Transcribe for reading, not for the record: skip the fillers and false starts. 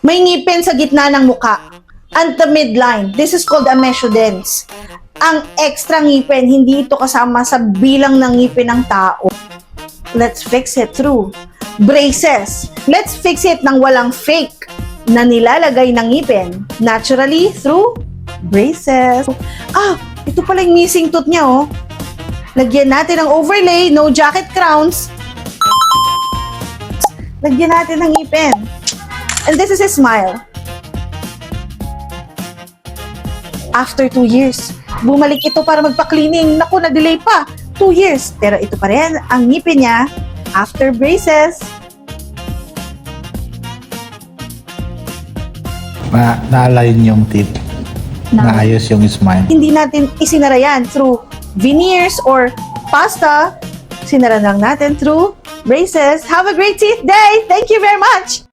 May ngipin sa gitna ng muka. And the midline. This is called a mesodense. Ang extra ngipin, hindi ito kasama sa bilang ng ngipin ng tao. Let's fix it through braces. Let's fix it ng walang fake na nilalagay ng ngipin. Naturally, through braces. Ah, ito pala yung missing tooth niya, oh. Lagyan natin ng overlay, no jacket crowns. Lagyan natin ng ngipin. And this is his smile. After 2 years, bumalik ito para magpa-cleaning. Naku, na-delay pa. 2 years. Pero ito pa rin ang ngipin niya after braces. Na-align yung teeth. Naayos yung smile. Hindi natin isinara yan through veneers or pasta. Sinara lang natin through braces. Have a great teeth day! Thank you very much!